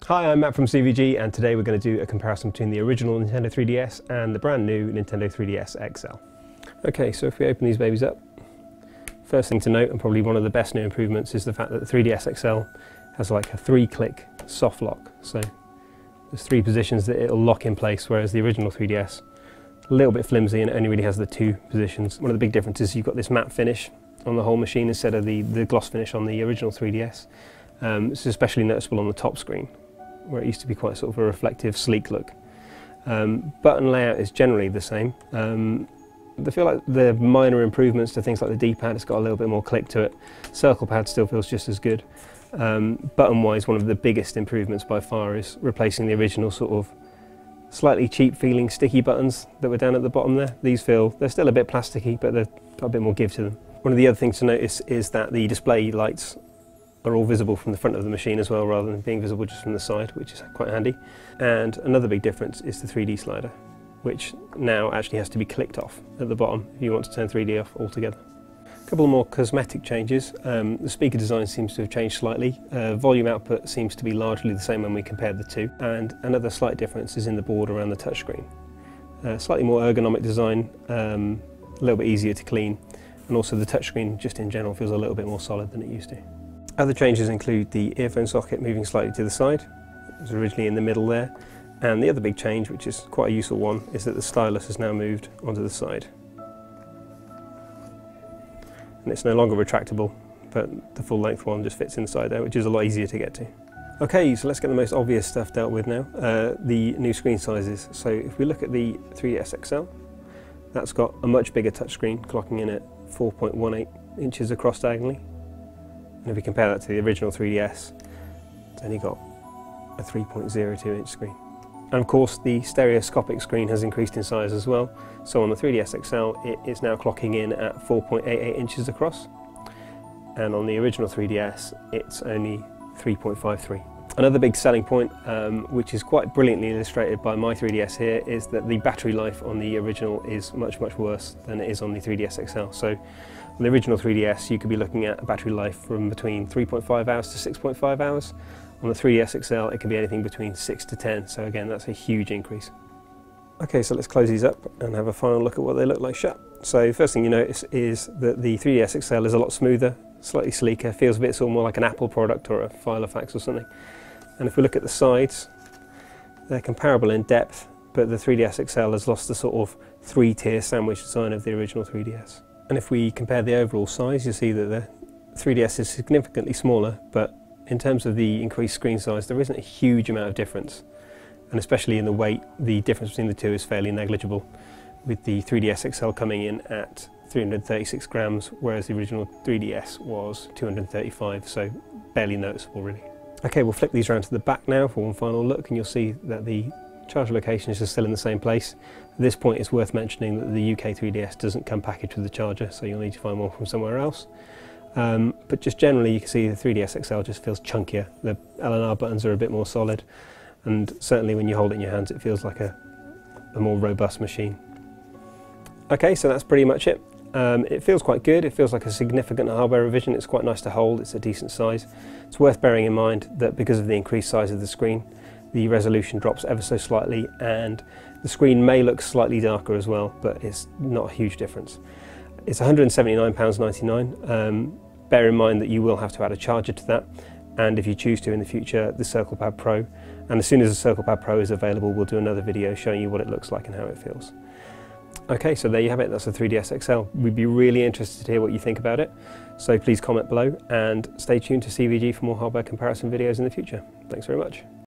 Hi, I'm Matt from CVG, and today we're going to do a comparison between the original Nintendo 3DS and the brand new Nintendo 3DS XL. Okay, so if we open these babies up, first thing to note, and probably one of the best new improvements, is the fact that the 3DS XL has like a 3-click soft lock. So there's 3 positions that it'll lock in place, whereas the original 3DS, a little bit flimsy and it only really has the 2 positions. One of the big differences is you've got this matte finish on the whole machine instead of the gloss finish on the original 3DS. It's especially noticeable on the top screen, where it used to be quite sort of a reflective, sleek look. Button layout is generally the same. I feel like the minor improvements to things like the D-pad, it's got a little bit more click to it. Circle pad still feels just as good. Button-wise, one of the biggest improvements by far is replacing the original sort of slightly cheap feeling sticky buttons that were down at the bottom there. These feel, they're still a bit plasticky, but they've got a bit more give to them. One of the other things to notice is that the display lights are all visible from the front of the machine as well, rather than being visible just from the side, which is quite handy. And another big difference is the 3D slider, which now actually has to be clicked off at the bottom if you want to turn 3D off altogether. A couple more cosmetic changes. The speaker design seems to have changed slightly. Volume output seems to be largely the same when we compared the two. And another slight difference is in the board around the touchscreen. Slightly more ergonomic design, a little bit easier to clean, and also the touchscreen just in general feels a little bit more solid than it used to. Other changes include the earphone socket moving slightly to the side. It was originally in the middle there. And the other big change, which is quite a useful one, is that the stylus has now moved onto the side. And it's no longer retractable, but the full length one just fits inside there, which is a lot easier to get to. Okay, so let's get the most obvious stuff dealt with now, the new screen sizes. So if we look at the 3DS XL, that's got a much bigger touchscreen, clocking in at 4.18 inches across diagonally. And if we compare that to the original 3DS, it's only got a 3.02 inch screen. And of course the stereoscopic screen has increased in size as well. So on the 3DS XL it is now clocking in at 4.88 inches across. And on the original 3DS it's only 3.53. Another big selling point, which is quite brilliantly illustrated by my 3DS here, is that the battery life on the original is much worse than it is on the 3DS XL. So on the original 3DS you could be looking at a battery life from between 3.5 hours to 6.5 hours. On the 3DS XL it can be anything between 6 to 10, so again that's a huge increase. Okay, so let's close these up and have a final look at what they look like shut. So first thing you notice is that the 3DS XL is a lot smoother, slightly sleeker, feels a bit sort of more like an Apple product or a Filofax or something. And if we look at the sides, they're comparable in depth, but the 3DS XL has lost the sort of 3-tier sandwich design of the original 3DS. And if we compare the overall size, you see that the 3DS is significantly smaller, but in terms of the increased screen size, there isn't a huge amount of difference. And especially in the weight, the difference between the two is fairly negligible, with the 3DS XL coming in at 336 grams, whereas the original 3DS was 235, so barely noticeable really. Okay, we'll flip these around to the back now for one final look, and you'll see that the charger locations are still in the same place. At this point it's worth mentioning that the UK 3DS doesn't come packaged with the charger, so you'll need to find one from somewhere else. But just generally you can see the 3DS XL just feels chunkier. The L and R buttons are a bit more solid, and certainly when you hold it in your hands it feels like a more robust machine. Okay, so that's pretty much it. It feels quite good. It feels like a significant hardware revision. It's quite nice to hold. It's a decent size. It's worth bearing in mind that because of the increased size of the screen, the resolution drops ever so slightly, and the screen may look slightly darker as well, but it's not a huge difference. It's £179.99. Bear in mind that you will have to add a charger to that, and if you choose to in the future, the Circle Pad Pro. And as soon as the Circle Pad Pro is available, we'll do another video showing you what it looks like and how it feels. Okay, so there you have it. That's the 3DS XL. We'd be really interested to hear what you think about it, so please comment below and stay tuned to CVG for more hardware comparison videos in the future. Thanks very much.